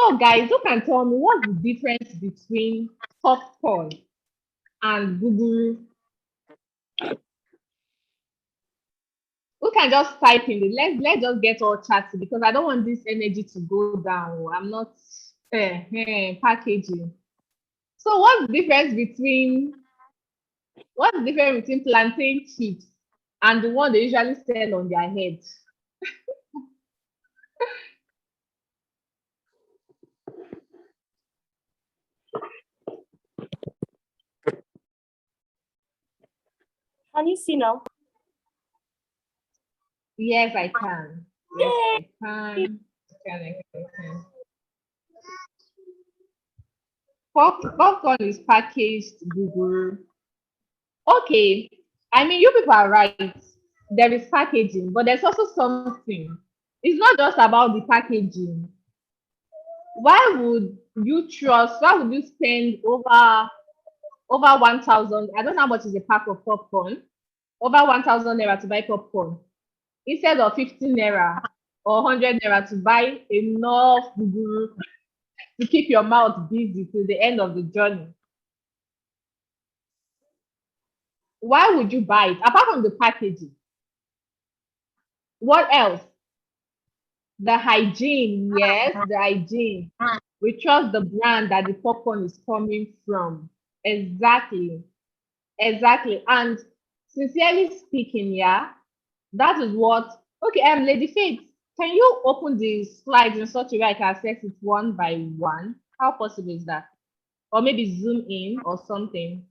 So, guys, who can tell me what's the difference between popcorn and Google? Who can just type in the let's just get all chatty because I don't want this energy to go down. I'm not packaging. So what's the difference between plantain chips and the one they usually sell on their head? Can you see now? Yes, I can. Yes, I can. Popcorn is packaged Google. Okay, I mean you people are right. There is packaging, but there's also something. It's not just about the packaging. Why would you trust? Why would you spend over 1,000? I don't know how much is a pack of popcorn. Over 1,000 naira to buy popcorn instead of 15 naira or 100 naira to buy enough Google to keep your mouth busy till the end of the journey. Why would you buy it? Apart from the packaging, what else? The hygiene, yes, the hygiene. We trust the brand that the popcorn is coming from. Exactly, exactly. And sincerely speaking, yeah, that is what. Okay, Lady Faith, can you open the slides in such a way I can access it one by one? How possible is that? Or maybe zoom in or something.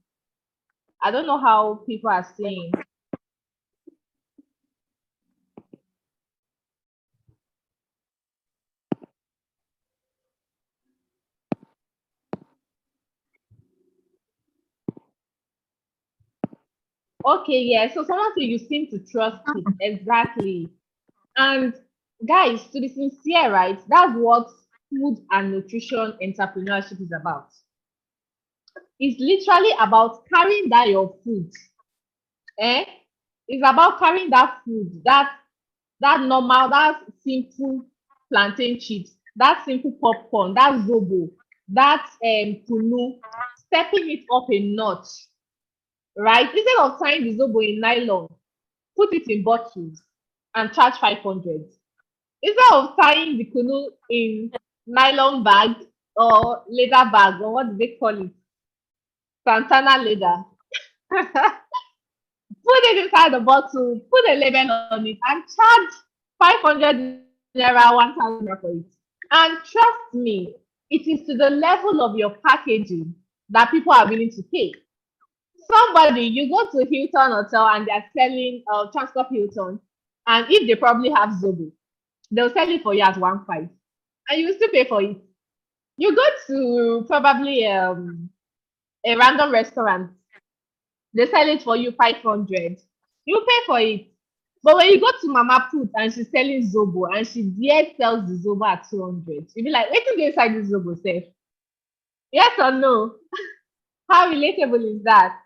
I don't know how people are seeing. Okay, yeah. So someone said you seem to trust it. Exactly. And guys, to be sincere, right? That's what food and nutrition entrepreneurship is about. It's literally about carrying that your food. Eh? It's about carrying that food, that normal, that simple plantain chips, that simple popcorn, that zobo, that kunu, stepping it up a notch, right? Instead of tying the zobo in nylon, put it in bottles and charge 500. Instead of tying the kunu in nylon bag or leather bag, or what do they call it? Santana leather. Put it inside the bottle, put a label on it, and charge 500 naira, 1,000 naira for it. And trust me, it is to the level of your packaging that people are willing to pay. Somebody, you go to Hilton Hotel and they're selling Transport Hilton, and if they probably have Zobo, they'll sell it for you at 1.5, and you will still pay for it. You go to probably a random restaurant, they sell it for you 500. You pay for it. But when you go to Mama Put and she's selling Zobo and she dare sells the Zobo at 200, you'll be like, wait till they inside this Zobo safe. Yes or no? How relatable is that?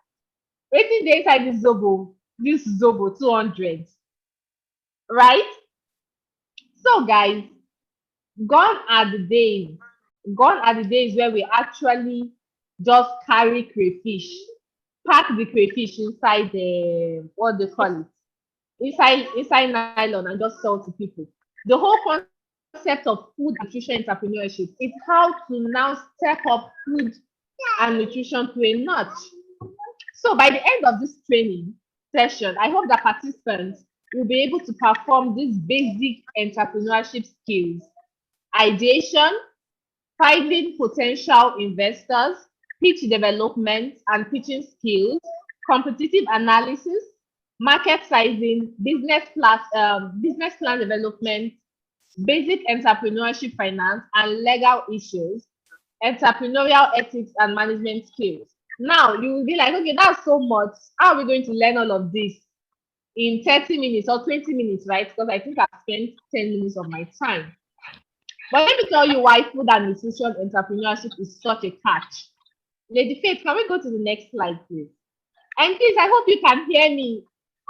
Wait till they inside this Zobo 200, right? So guys, gone are the days. Gone are the days where we actually just carry crayfish, pack the crayfish inside the what they call it, inside nylon and just sell to people. The whole concept of food and nutrition entrepreneurship is how to now step up food and nutrition to a notch. So by the end of this training session, I hope that participants will be able to perform these basic entrepreneurship skills: ideation, finding potential investors, pitch development and pitching skills, competitive analysis, market sizing, business plan development, basic entrepreneurship finance and legal issues, entrepreneurial ethics and management skills. Now you will be like, okay, that's so much. How are we going to learn all of this in 30 minutes or 20 minutes, right? Because I think I've spent 10 minutes of my time. But let me tell you why food and nutrition entrepreneurship is such a catch. Lady Faith, can we go to the next slide, please? And please, I hope you can hear me.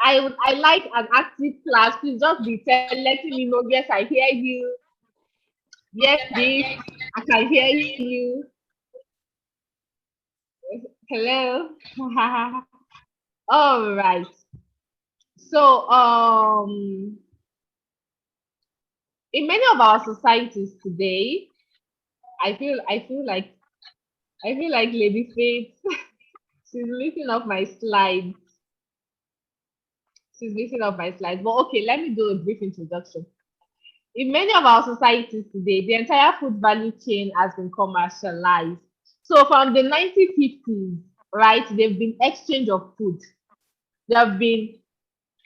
I like an active class. Please just be letting me know, yes, I hear you. Yes, please. I can hear you. Hello. All right. So, in many of our societies today, I feel, I feel like, I feel like Lady Faith. She's missing off my slides. She's missing off my slides. But okay, let me do a brief introduction. In many of our societies today, the entire food value chain has been commercialized. So from the 1950s, right, there've been exchange of food. There have been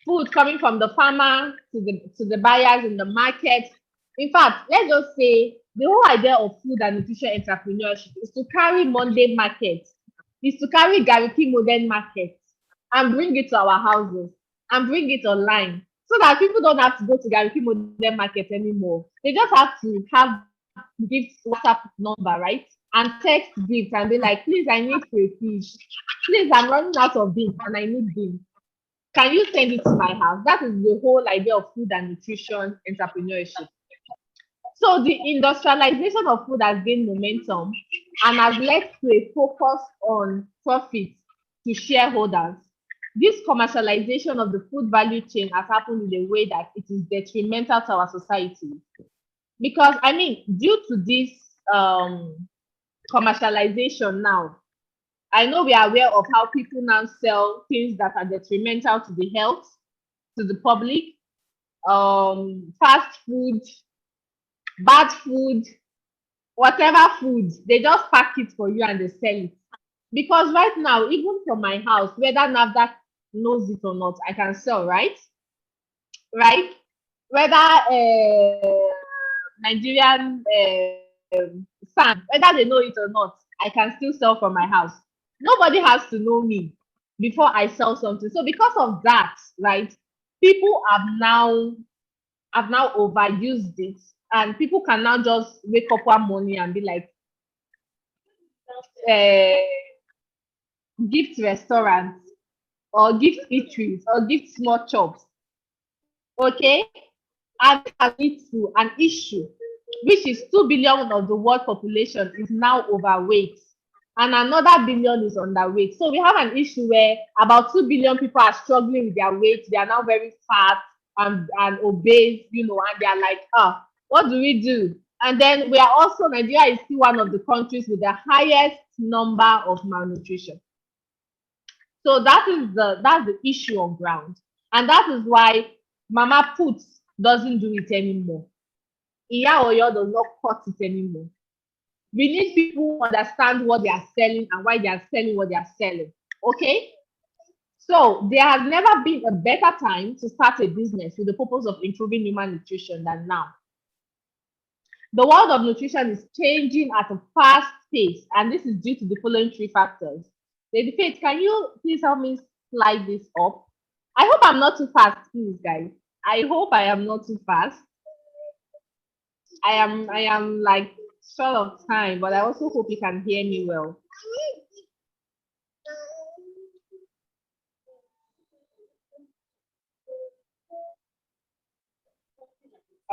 food coming from the farmer to the buyers in the market. In fact, let's just say the whole idea of food and nutrition entrepreneurship is to carry Monday market, is to carry Gariki modern market and bring it to our houses and bring it online so that people don't have to go to Gariki modern market anymore. They just have to have gift WhatsApp number, right? And text gift and be like, please, I need crayfish. Please, I'm running out of beans and I need beans. Can you send it to my house? That is the whole idea of food and nutrition entrepreneurship. So the industrialization of food has gained momentum and has led to a focus on profit to shareholders. This commercialization of the food value chain has happened in a way that it is detrimental to our society. Because, I mean, due to this commercialization now, I know we are aware of how people now sell things that are detrimental to the health, to the public, fast food, bad food, whatever food, they just pack it for you and they sell it. Because right now, even from my house, whether NAFDAC knows it or not, I can sell, right? Right? Whether Nigerian sand, whether they know it or not, I can still sell from my house. Nobody has to know me before I sell something. So because of that, right, people have now overused it, and people can now just wake up one morning and be like, uh, gift restaurants or gift eateries or gift small shops. Okay, and that leads to an issue, which is 2 billion of the world population is now overweight and another billion is underweight. So we have an issue where about 2 billion people are struggling with their weight. They are now very fat and obese, you know, and they are like, ah, what do we do? And then we are also, Nigeria is still one of the countries with the highest number of malnutrition. So that's the issue on ground. And that is why Mama Puts doesn't do it anymore. Iya Oyo does not cut it anymore. We need people who understand what they are selling and why they are selling what they are selling. Okay? So there has never been a better time to start a business with the purpose of improving human nutrition than now. The world of nutrition is changing at a fast pace, and this is due to the following three factors. Lady Faith, can you please help me slide this up? I hope I'm not too fast, please, guys. I hope I am not too fast. I am like short of time, but I also hope you can hear me well.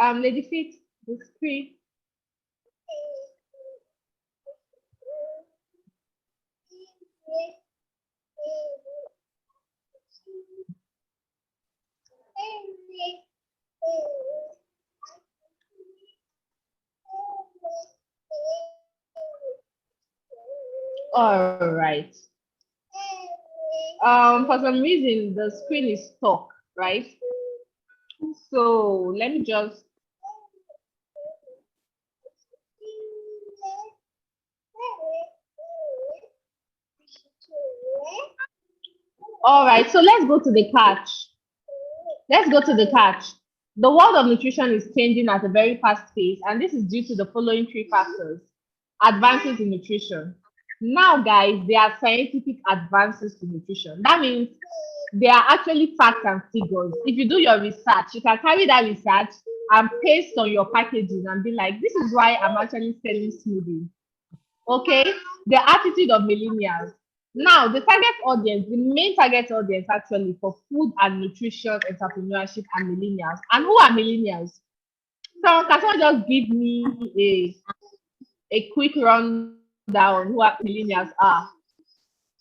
Lady Faith, the screen. All right. For some reason the screen is stuck, right? So let me just. All right, so let's go to the catch. Let's go to the catch. The world of nutrition is changing at a very fast pace, and this is due to the following three factors. Advances in nutrition. Now, guys, there are scientific advances to nutrition. That means there are actually facts and figures. If you do your research, you can carry that research and paste on your packaging and be like, this is why I'm actually selling smoothies. Okay? The attitude of millennials. Now, the target audience, the main target audience actually for food and nutrition entrepreneurship are millennials. And who are millennials? So can someone just give me a quick rundown who are millennials are.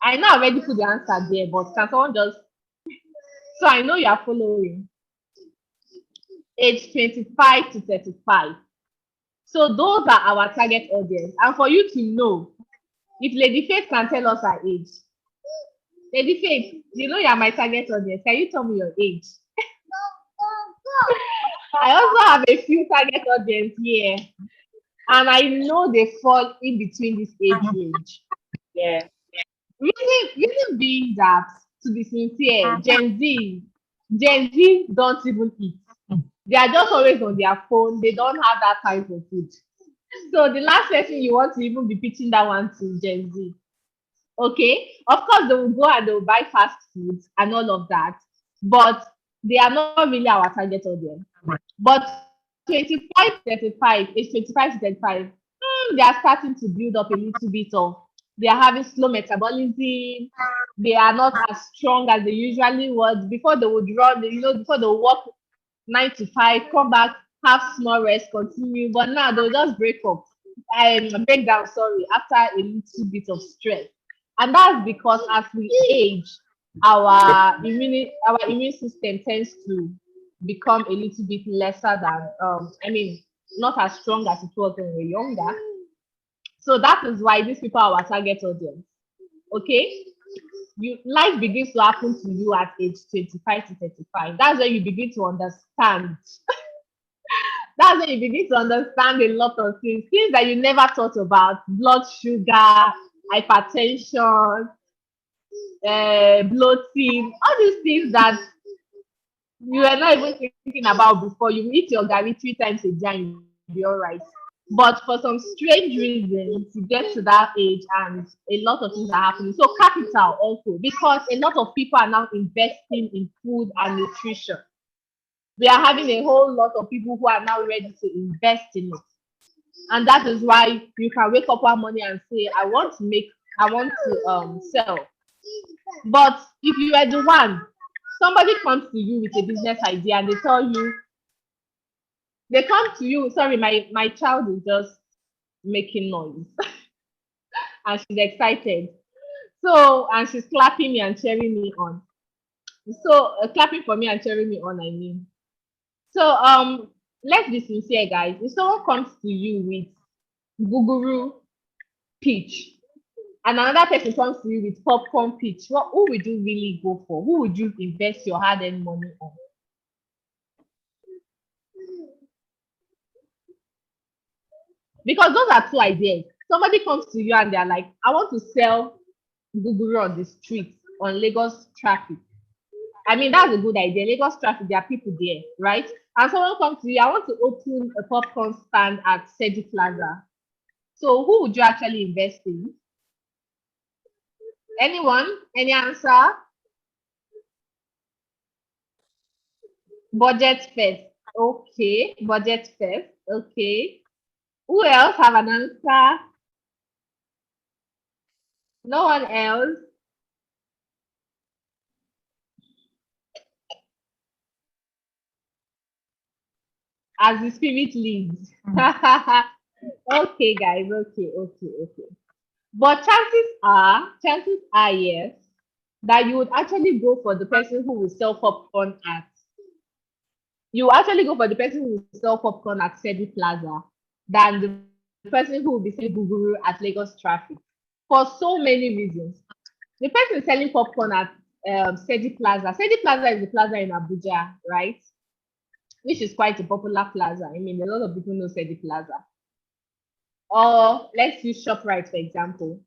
I know I already put the answer there, but can someone just so I know you are following? Age 25 to 35. So those are our target audience. And for you to know, if Lady Faith can tell us her age. Lady Faith, you know you are my target audience. Can you tell me your age? I also have a few target audience here. And I know they fall in between this age range. Yeah. Reason being that, to be sincere, Gen Z don't even eat. They are just always on their phone. They don't have that time for food. So the last person you want to even be pitching that one to Gen Z. Okay, of course they will go and they will buy fast foods and all of that, but they are not really our target audience. But 25 35, age 25 to 35, they are starting to build up a little bit of, they are having slow metabolism. They are not as strong as they usually was. Before they would run, before they would work 9 to 5, come back, have small rest, continue. But now they'll just break down, sorry, after a little bit of stress. And that's because as we age, our immune system tends to become a little bit lesser than not as strong as it was when we were younger. So that is why these people are our target audience. Okay? Life begins to happen to you at age 25 to 35. That's when you begin to understand. That's when you begin to understand a lot of things that you never thought about: blood sugar, hypertension, bloating, all these things that you were not even thinking about before. You eat your gari 3 times a day and you'll be all right. But for some strange reason, you get to that age and a lot of things are happening. So capital also, because a lot of people are now investing in food and nutrition. We are having a whole lot of people who are now ready to invest in it. And that is why you can wake up one morning and say, I want to sell. But if you are the one, somebody comes to you with a business idea and they come to you, sorry, my child is just making noise and she's excited. So, and she's clapping me and cheering me on. So, clapping for me and cheering me on, I mean. So, let's be sincere, guys. If someone comes to you with guguru pitch and another person comes to you with popcorn pitch, who would you really go for? Who would you invest your hard-earned money on? Because those are two ideas. Somebody comes to you and they're like, I want to sell guguru on the street on Lagos traffic. I mean, that's a good idea. Lagos traffic, there are people there, right? And someone comes to you, I want to open a popcorn stand at Sedi Plaza. So who would you actually invest in? Anyone? Any answer? Budget first. Okay, budget first. Okay. Who else have an answer? No one else? As the spirit leads. Okay, guys. Okay. But chances are, yes, that you would actually go for the person who will sell popcorn at. You will actually go for the person who will sell popcorn at Sedi Plaza than the person who will be selling guguru at Lagos traffic, for so many reasons. The person selling popcorn at Sedi Plaza. Sedi Plaza is the plaza in Abuja, right? Which is quite a popular plaza. I mean, a lot of people know Sedi Plaza. Or let's use ShopRite, for example.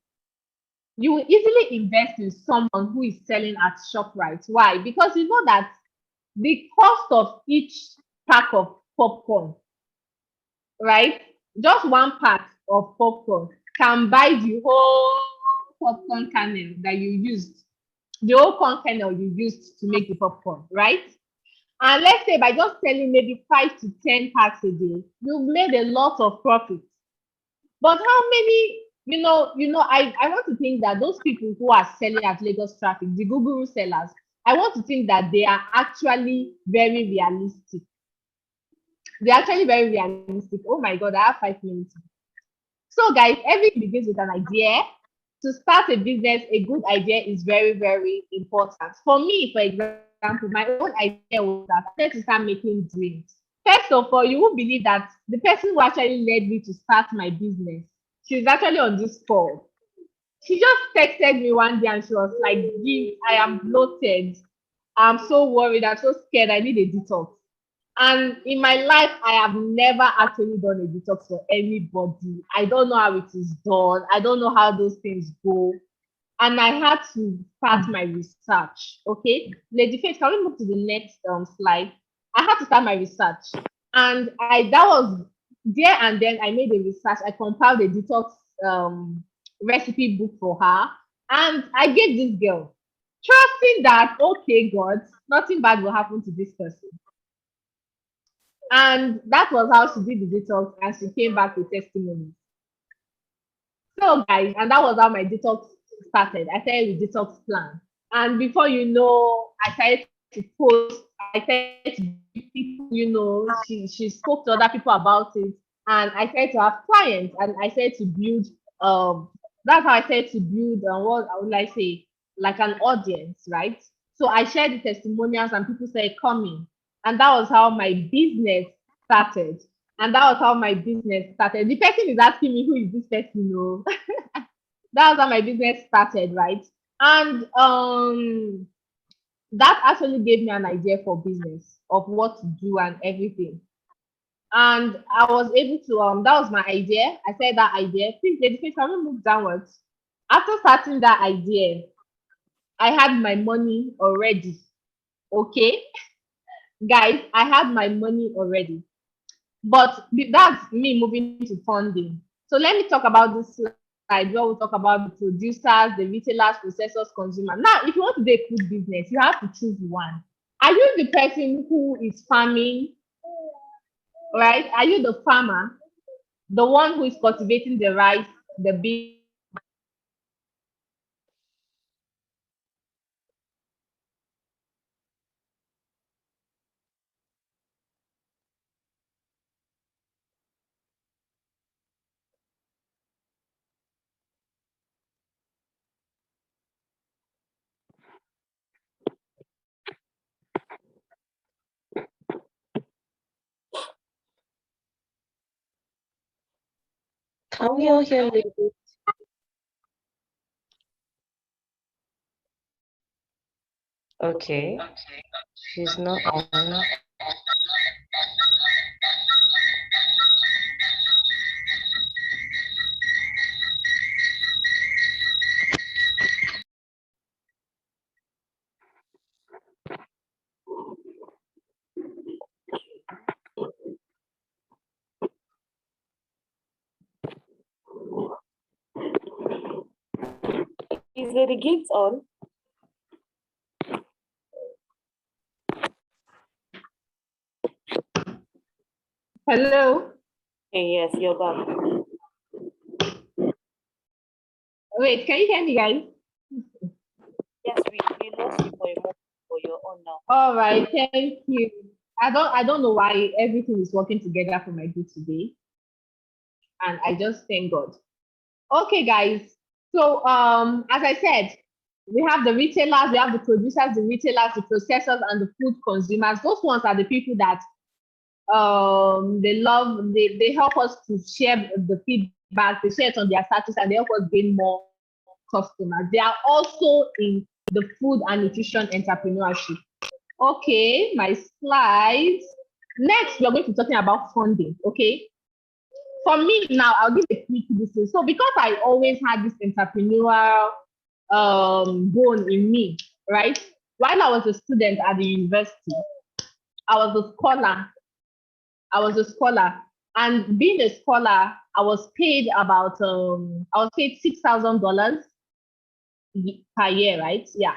You will easily invest in someone who is selling at ShopRite. Why? Because you know that the cost of each pack of popcorn, right? Just one pack of popcorn can buy the whole popcorn kernel that you used, the whole corn kernel you used to make the popcorn, right? And let's say by just selling maybe 5 to 10 packs a day, you've made a lot of profit. But how many, I want to think that those people who are selling at Lagos traffic, the guguru sellers, I want to think that they are actually very realistic. They're actually very realistic. Oh my God, I have 5 minutes. So, guys, everything begins with an idea. To start a business, a good idea is very, very important. For me, for example, my own idea was that I wanted to start making drinks. First of all, you won't believe that the person who actually led me to start my business, she's actually on this call. She just texted me one day and she was like, "Give, I am bloated. I'm so worried. I'm so scared. I need a detox." And in my life, I have never actually done a detox for anybody. I don't know how it is done. I don't know how those things go. And I had to start my research. Okay, Lady Faith, can we move to the next slide? I had to start my research, and I that was there and then I made a research. I compiled a detox um, recipe book for her, and I gave this girl, trusting that okay, God, nothing bad will happen to this person. And that was how she did the detox, and she came back with testimonies. So, guys, and that was how my detox started. I started with detox plan. And before you know, I started to post, I started to give people, she spoke to other people about it. And I started to have clients and I started to build, that's how I started to build, what I would like say, like an audience, right? So I shared the testimonials and people started coming. And that was how my business started. And that was how my business started. The person is asking me, who is this person? No, that was how my business started, right? And that actually gave me an idea for business of what to do and everything. And I was able to that was my idea. I said that idea. Please, lady, please, can we move downwards? After starting that idea, I had my money already. Okay, guys, I had my money already. But that's me moving to funding. So let me talk about this slide where we talk about the producers, the retailers, processors, consumers. Now, if you want to do a food business, you have to choose one. Are you the person who is farming, right? Are you the farmer, the one who is cultivating the rice, the beans? Can we all hear Lady? Okay, she's not on. Is Lady Gigs on? Hello? Okay, yes, you're back. Wait, can you hear me, guys? Yes, we lost you for a moment, but you're on now. All right, thank you. I don't know why everything is working together for my good today. And I just thank God. Okay, guys. So as I said, we have the retailers, we have the producers, the retailers, the processors, and the food consumers. Those ones are the people that they help us to share the feedback, they share it on their status, and they help us gain more customers. They are also in the food and nutrition entrepreneurship. Okay, my slides. Next, we are going to be talking about funding. Okay. For me now, I'll give a quick listen. So because I always had this entrepreneurial bone in me, right? While I was a student at the university, I was a scholar. I was a scholar, and being a scholar, I was paid about I was paid $6,000 per year, right? Yeah,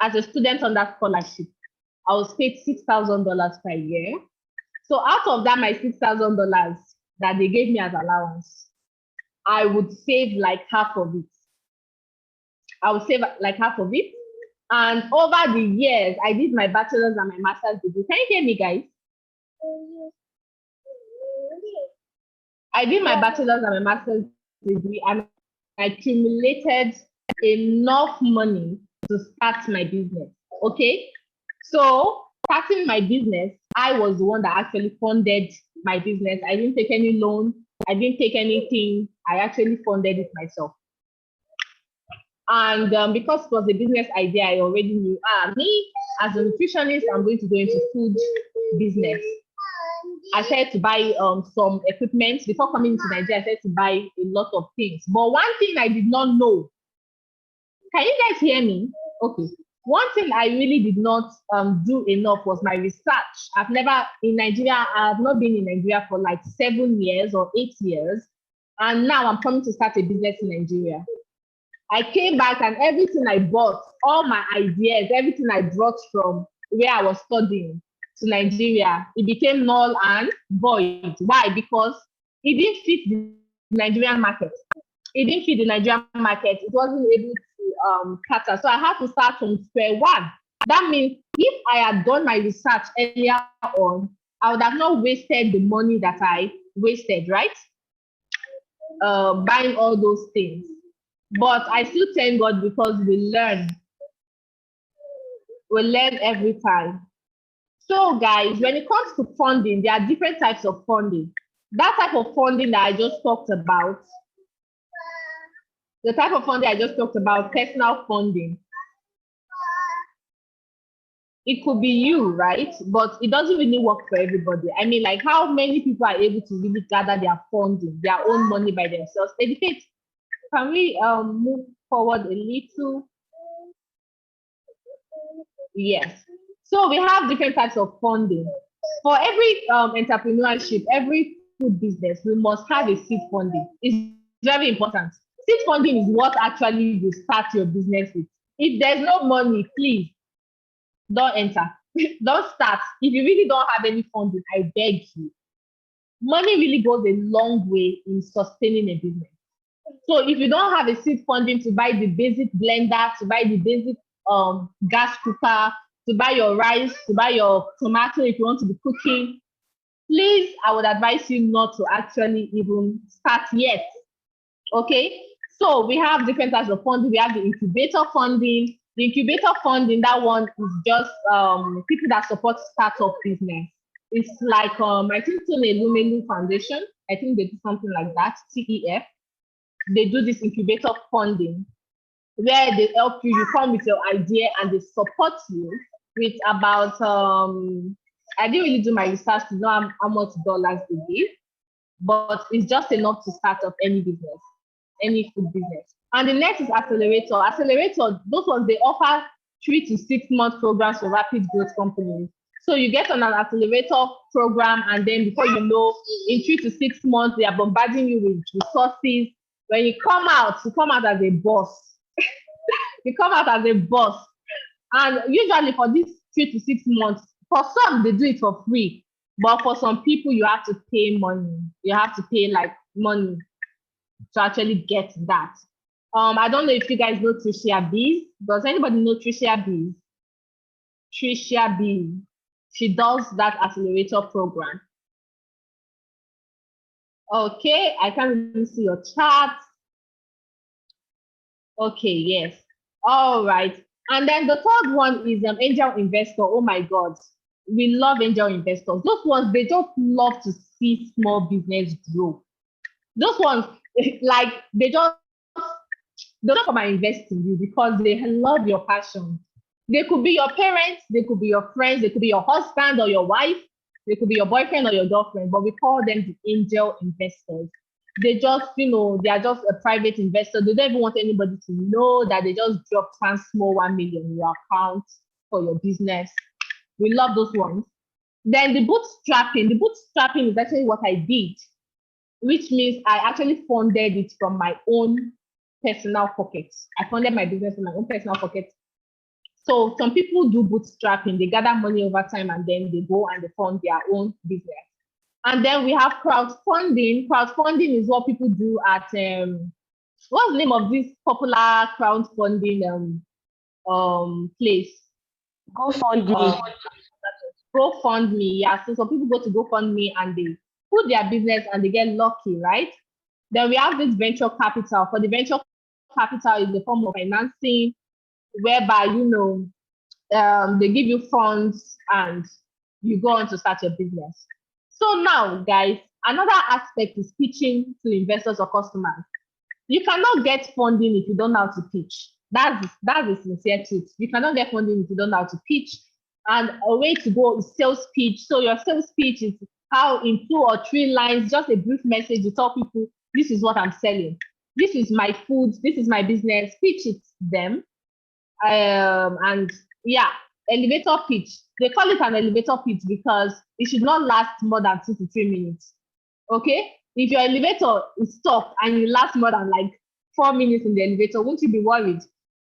as a student on that scholarship, I was paid $6,000 per year. So out of that, my $6,000 that they gave me as allowance, I would save like half of it. I would save like half of it. And over the years, I did my bachelor's and my master's degree. Can you hear me, guys? I did my bachelor's and my master's degree and I accumulated enough money to start my business. Okay. So starting my business, I was the one that actually funded my business. I didn't take any loan. I didn't take anything. I actually funded it myself. And because it was a business idea, I already knew, me as a nutritionist, I'm going to go into food business. I started to buy some equipment. Before coming to Nigeria, I started to buy a lot of things. But one thing I did not know, can you guys hear me? Okay. One thing I really did not do enough was my research. I've never, in Nigeria, I've not been in Nigeria for like 7 years or 8 years. And now I'm coming to start a business in Nigeria. I came back and everything I bought, all my ideas, everything I brought from where I was studying to Nigeria, it became null and void. Why? Because it didn't fit the Nigerian market. It didn't fit the Nigerian market. It wasn't able to cater. So I had to start from square one. That means if I had done my research earlier on, I would have not wasted the money that I wasted, right? Buying all those things. But I still thank God because we learn. We learn every time. So guys, when it comes to funding, there are different types of funding. That type of funding that I just talked about, the type of funding I just talked about, personal funding. It could be you, right? But it doesn't really work for everybody. I mean, like how many people are able to really gather their funding, their own money by themselves? Educate. Can we move forward a little? Yes. So we have different types of funding. For every entrepreneurship, every food business, we must have a seed funding. It's very important. Seed funding is what actually you start your business with. If there's no money, please don't enter. Don't start. If you really don't have any funding, I beg you. Money really goes a long way in sustaining a business. So if you don't have a seed funding to buy the basic blender, to buy the basic gas cooker, to buy your rice, to buy your tomato if you want to be cooking, please, I would advise you not to actually even start yet. Okay? So we have different types of funding. We have the incubator funding. The incubator funding, that one is just people that support startup business. It's like I think it's a Lumelu Foundation. I think they do something like that, TEF. They do this incubator funding where they help you, you come with your idea and they support you with about I didn't really do my research to know how much dollars they give, but it's just enough to start up any business, any food business. And the next is accelerator. Accelerator, those ones they offer 3 to 6 month programs for rapid growth companies. So you get on an accelerator program, and then before you know, in 3 to 6 months, they are bombarding you with resources. When you come out as a boss. You come out as a boss. And usually for these 3 to 6 months, for some, they do it for free. But for some people, you have to pay money. You have to pay like money to actually get that. I don't know if you guys know Tricia Bees. Does anybody know Tricia Bees? Tricia Bees. She does that accelerator program. Okay, I can't really see your chat. Okay, yes. All right. And then the third one is angel investor. Oh my God. We love angel investors. Those ones, they just love to see small business grow. Those ones, like, they don't come and invest in you because they love your passion. They could be your parents, they could be your friends, they could be your husband or your wife, they could be your boyfriend or your girlfriend, but we call them the angel investors. They just, they are just a private investor. They don't even want anybody to know that they just dropped one small 1 million in your account for your business. We love those ones. Then the bootstrapping is actually what I did, which means I actually funded it from my own personal pockets. I funded my business from my own personal pockets. So some people do bootstrapping, they gather money over time and then they go and they fund their own business. And then we have crowdfunding. Crowdfunding is what people do at what's the name of this popular crowdfunding place? GoFundMe. GoFundMe, yeah. So some people go to GoFundMe and they put their business and they get lucky, right? Then we have this venture capital. For the venture capital is the form of financing whereby, they give you funds and you go on to start your business. So now, guys, another aspect is pitching to investors or customers. You cannot get funding if you don't know how to pitch. That's the sincere truth. You cannot get funding if you don't know how to pitch. And a way to go is sales pitch. So your sales pitch is how in 2 or 3 lines, just a brief message, you tell people, this is what I'm selling. This is my food. This is my business. Pitch it to them. And yeah, elevator pitch. They call it an elevator pitch because it should not last more than 2 to 3 minutes. Okay? If your elevator is stuck and you last more than like 4 minutes in the elevator, won't you be worried?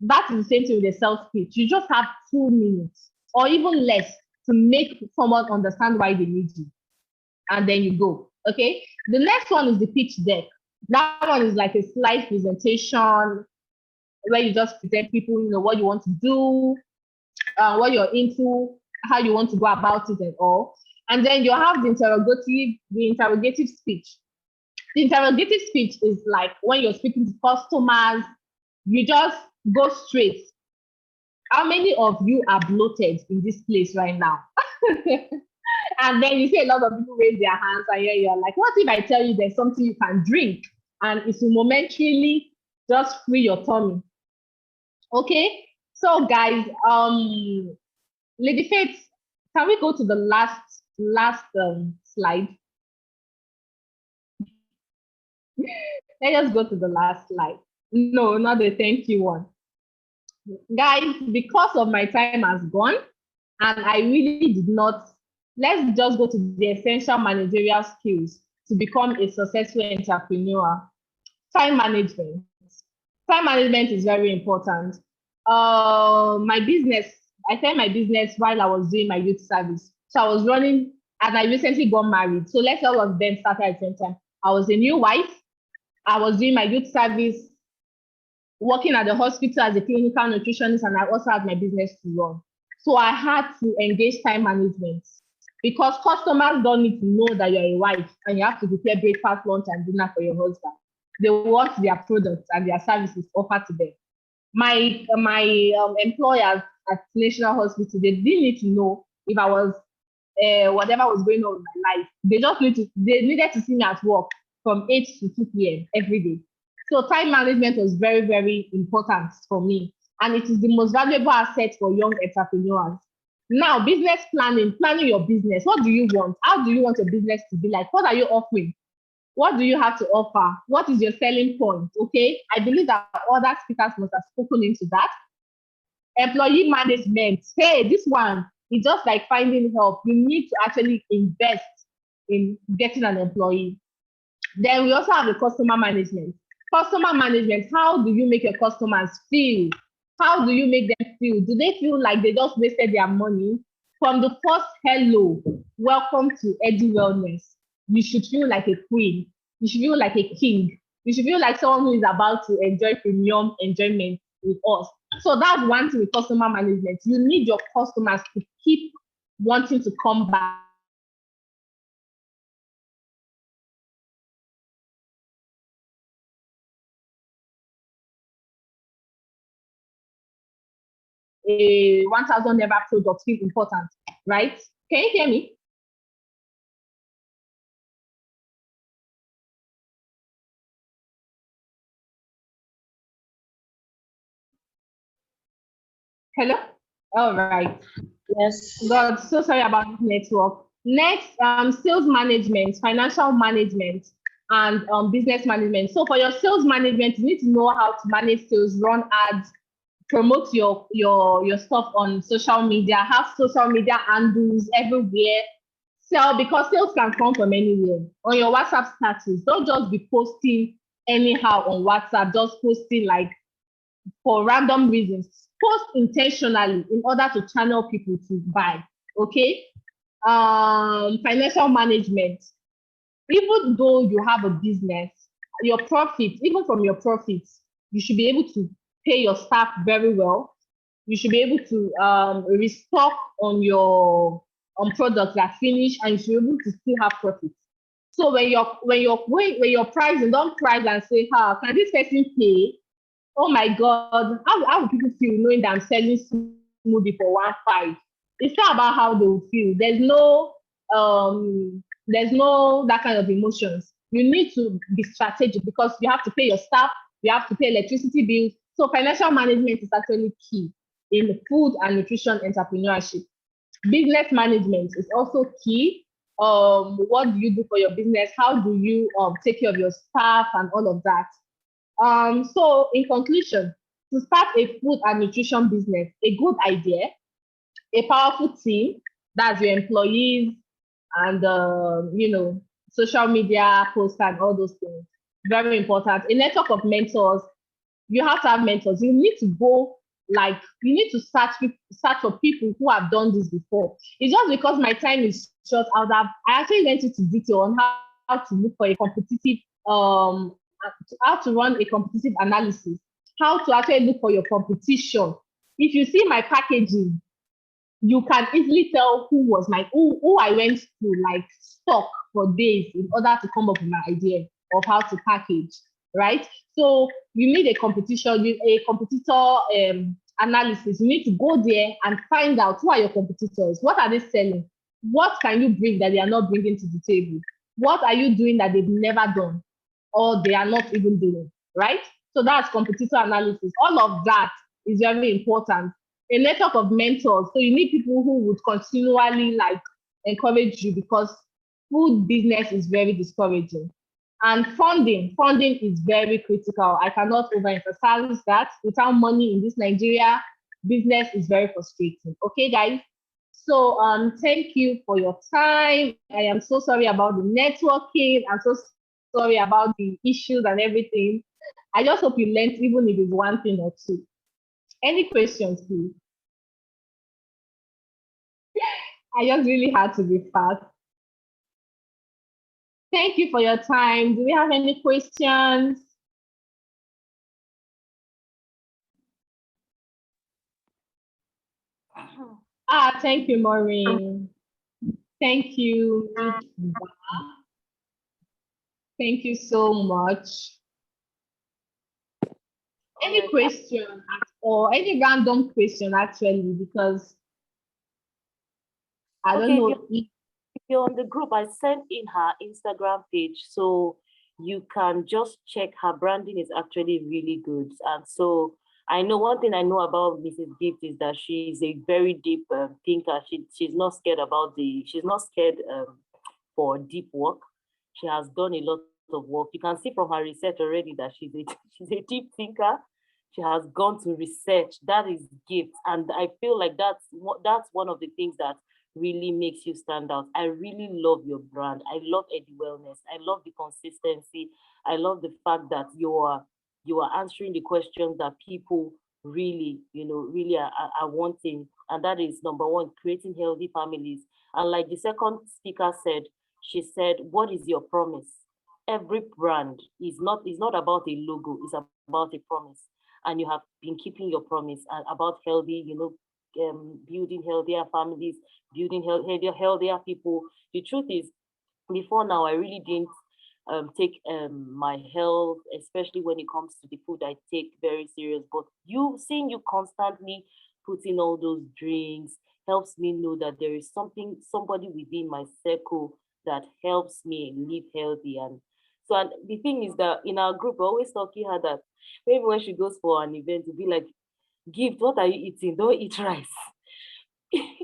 That is the same thing with the sales pitch. You just have 2 minutes or even less to make someone understand why they need you. And then you go. Okay? The next one is the pitch deck. That one is like a slide presentation where you just present people, what you want to do, what you're into, how you want to go about it and all. And then you have the interrogative speech. The interrogative speech is like when you're speaking to customers, you just go straight. How many of you are bloated in this place right now? And then you see a lot of people raise their hands and you're like, what if I tell you there's something you can drink and it will momentarily just free your tummy? Okay, so guys, Lady Faith, can we go to the last slide? Let us go to the last slide. No, not the thank you one. Guys, because of my time has gone, and I really did not, let's just go to the essential managerial skills to become a successful entrepreneur. Time management. Time management is very important. My business, I started my business while I was doing my youth service. So I was running, and I recently got married. So let's say all of them started at the same time. I was a new wife. I was doing my youth service, working at the hospital as a clinical nutritionist, and I also had my business to run. So I had to engage time management because customers don't need to know that you're a wife and you have to prepare breakfast, lunch, and dinner for your husband. They want their products and their services offered to them. My employers at National Hospital, they didn't need to know if I was whatever was going on in my life. They needed to see me at work from 8 to 2 p.m. every day. So time management was very, very important for me. And it is the most valuable asset for young entrepreneurs. Now, business planning your business. What do you want? How do you want your business to be like? What are you offering? What do you have to offer? What is your selling point? Okay. I believe that other speakers must have spoken into that. Employee management. Hey, this one is just like finding help. You need to actually invest in getting an employee. Then we also have the customer management. Customer management, how do you make your customers feel? How do you make them feel? Do they feel like they just wasted their money? From the first hello, welcome to Edu Wellness, you should feel like a queen. You should feel like a king. You should feel like someone who is about to enjoy premium enjoyment with us. So that's one thing with customer management. You need your customers to keep wanting to come back. A 1,000 Naira product is important, right? Can you hear me? Hello? All right. Yes. God, so sorry about this network. Next, sales management, financial management, and business management. So for your sales management, you need to know how to manage sales, run ads, promote your stuff on social media, have social media handles everywhere. Sell, because sales can come from anywhere. On your WhatsApp status, don't just be posting anyhow on WhatsApp, just posting like for random reasons. Post intentionally in order to channel people to buy. Okay. Financial management. Even though you have a business, your profits, even from your profits, you should be able to pay your staff very well. You should be able to restock on your products that finish, and you should be able to still have profits. So when you're pricing, don't price and say, how can this person pay? Oh my God, how will people feel knowing that I'm selling smoothie for 1.5? It's not about how they will feel. There's no that kind of emotions. You need to be strategic because you have to pay your staff, you have to pay electricity bills. So financial management is actually key in food and nutrition entrepreneurship. Business management is also key. What do you do for your business? How do you take care of your staff and all of that? So in conclusion, to start a food and nutrition business, a good idea, a powerful team, that's your employees and social media posts and all those things. Very important. A network of mentors. You have to have mentors. You need to go you need to search for people who have done this before. It's just because my time is short. I actually went into detail on how to look for a competitive how to run a competitive analysis, how to actually look for your competition. If you see my packaging, you can easily tell who I went to stalk for days in order to come up with my idea of how to package, right? So you need a competitor analysis. You need to go there and find out who are your competitors, what are they selling, what can you bring that they are not bringing to the table, what are you doing that they've never done or they are not even doing, right? So that's competitor analysis. All of that is very important. A network of mentors. So you need people who would continually encourage you because food business is very discouraging. And funding is very critical. I cannot overemphasize that. Without money in this Nigeria, business is very frustrating. Okay, guys. So thank you for your time. I am so sorry about the networking. I'm so sorry about the issues and everything. I just hope you learned, even if it's one thing or two. Any questions, please? I just really had to be fast. Thank you for your time. Do we have any questions? Thank you, Maureen. Thank you. Thank you so much. Any question or any random question actually, because I don't know if you're on the group, I sent in her Instagram page, so you can just check. Her branding is actually really good. And so I know one thing I know about Mrs. Gift is that she's a very deep thinker. She's not scared for deep work. She has done a lot of work. You can see from her research already that she's a deep thinker. She has gone to research. That is gift, and I feel like that's one of the things that really makes you stand out. I really love your brand. I love Eddie Wellness. I love the consistency. I love the fact that you are answering the questions that people really, really are wanting. And that is number one, creating healthy families. And like the second speaker said, she said, what is your promise? Every brand is not about a logo, it's about a promise. And you have been keeping your promise about healthy, building healthier families, building healthier people. The truth is, before now, I really didn't take my health, especially when it comes to the food I take, very serious. But seeing you constantly putting all those drinks helps me know that there is somebody within my circle that helps me live healthy. And the thing is that in our group, we're always talking her that maybe when she goes for an event, to be like, Gift, what are you eating? Don't eat rice.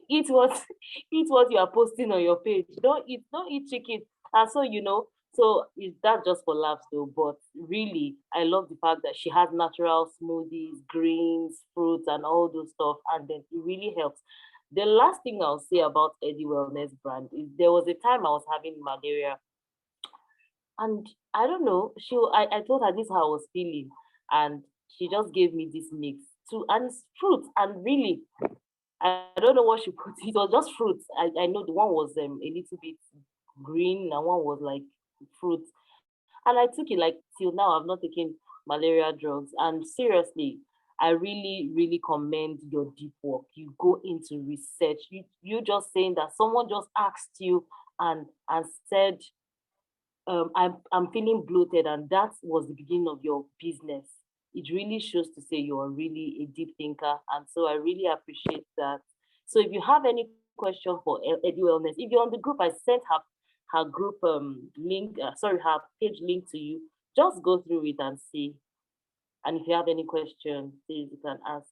eat what eat what you are posting on your page. Don't eat chicken. And so that's just for laughs though. But really, I love the fact that she has natural smoothies, greens, fruits, and all those stuff, and then it really helps. The last thing I'll say about Eddie Wellness brand is there was a time I was having malaria, and I don't know, I told her this is how I was feeling, and she just gave me this mix too, and it's fruit, and really I don't know what she put. It was just fruits. I know the one was a little bit green and one was like fruit. And I took it like till now I've not taken malaria drugs. And seriously, I really, really commend your deep work. You go into research. You just saying that someone just asked you and said I'm feeling bloated, and that was the beginning of your business. It really shows to say you're really a deep thinker, and so I really appreciate that. So if you have any question for Edu Wellness, if you're on the group, I sent her group link, sorry, her page link to you. Just go through it and see. And if you have any questions, please you can ask.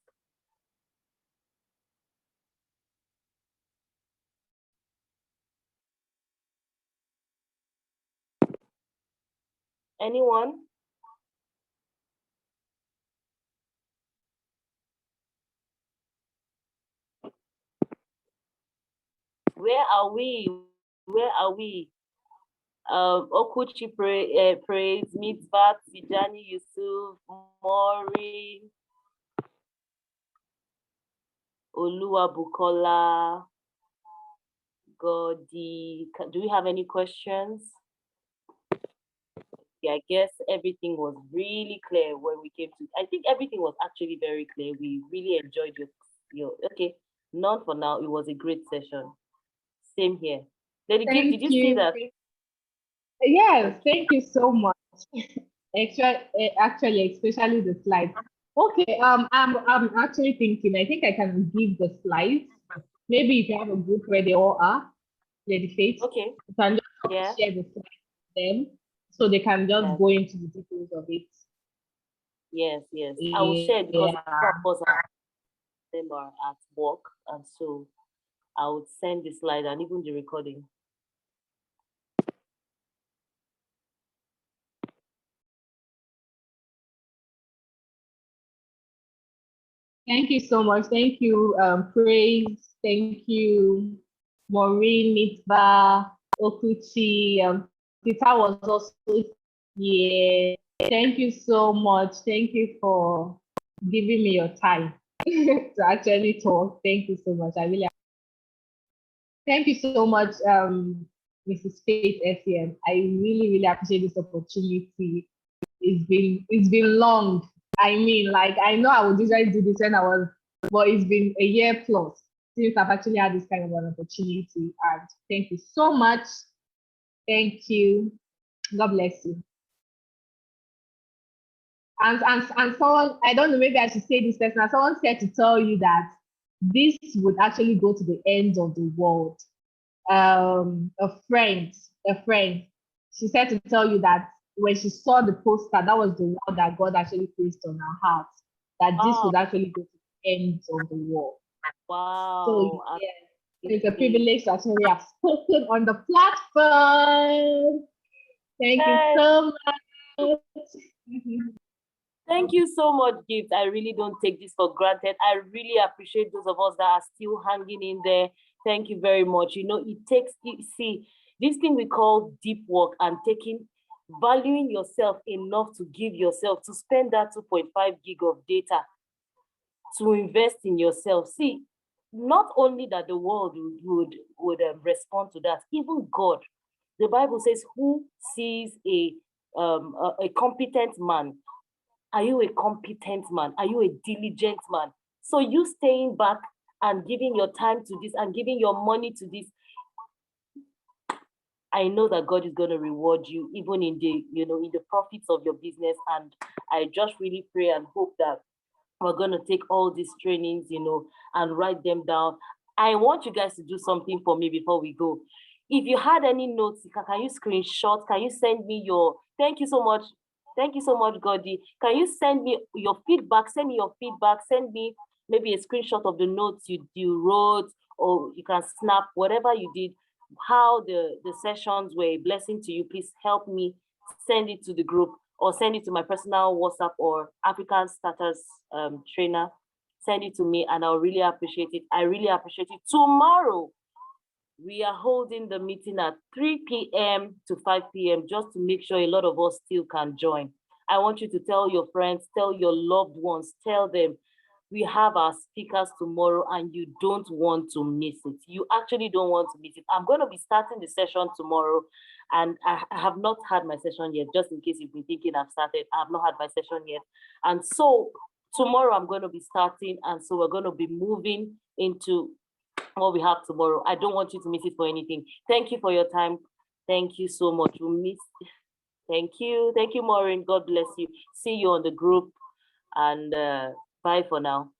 Anyone? Where are we? Where are we? Okuchi praise, Mitzvah, Tijani Yusuf, Mori, Olua Bukola, Godi. Do we have any questions? Yeah, I guess everything was really clear when we came to. I think everything was actually very clear. We really enjoyed your. Okay, none for now. It was a great session. Same here. Lady Gift, did Thank you see you. that? Yes, thank you so much. Actually, especially the slides. Okay, I'm actually thinking, I think I can give the slides. Maybe if you have a group where they all are, Lady Faith, Okay. you can Yeah. just share the slides with them so they can just Yes. go into the details of it. Yes, yes. I will share it because of course them are at work, and so I would send the slide and even the recording. Thank you so much. Thank you, Praise. Thank you, Maureen, Mitba, Okuchi. Tita was also here. Thank you so much. Thank you for giving me your time to actually talk. Thank you so much. Thank you so much, Mrs. Faith SEM. I really, really appreciate this opportunity. It's been long. I mean, like I know I would usually do this when I was, but it's been a year plus since I've actually had this kind of an opportunity. And thank you so much. Thank you. God bless you. And someone, I don't know, maybe I should say this person. Someone said to tell you that this would actually go to the end of the world. A friend, a friend, she said to tell you that when she saw the poster, that was the one that God actually placed on her heart, that this would actually go to the end of the world. Wow. So yes, it's a privilege to actually have spoken on the platform. Thank you so much. Thank you so much, Gift. I really don't take this for granted. I really appreciate those of us that are still hanging in there. Thank you very much. You know, it takes, see, this thing we call deep work and valuing yourself enough to give yourself, to spend that 2.5 gig of data, to invest in yourself. See, not only that the world would respond to that, even God. The Bible says, who sees a competent man? Are you a competent man? Are you a diligent man? So you staying back and giving your time to this and giving your money to this, I know that God is going to reward you even in the, in the profits of your business. And I just really pray and hope that we're going to take all these trainings, and write them down. I want you guys to do something for me before we go. If you had any notes, can you screenshot? Can you send me your, thank you so much. Thank you so much, Godi. Can you send me your feedback? Send me your feedback. Send me maybe a screenshot of the notes you wrote, or you can snap whatever you did, how the sessions were a blessing to you. Please help me send it to the group or send it to my personal WhatsApp or African Starters trainer. Send it to me and I'll really appreciate it. I really appreciate it. Tomorrow, we are holding the meeting at 3 p.m. to 5 p.m. just to make sure a lot of us still can join. I want you to tell your friends, tell your loved ones, tell them we have our speakers tomorrow and you don't want to miss it. You actually don't want to miss it. I'm going to be starting the session tomorrow and I have not had my session yet, just in case you've been thinking I've started. I have not had my session yet. And so tomorrow I'm going to be starting, and so we're going to be moving into what we have tomorrow. I don't want you to miss it for anything. Thank you for your time. Thank you so much. We miss. Thank you. Thank you, Maureen. God bless you. See you on the group, and bye for now.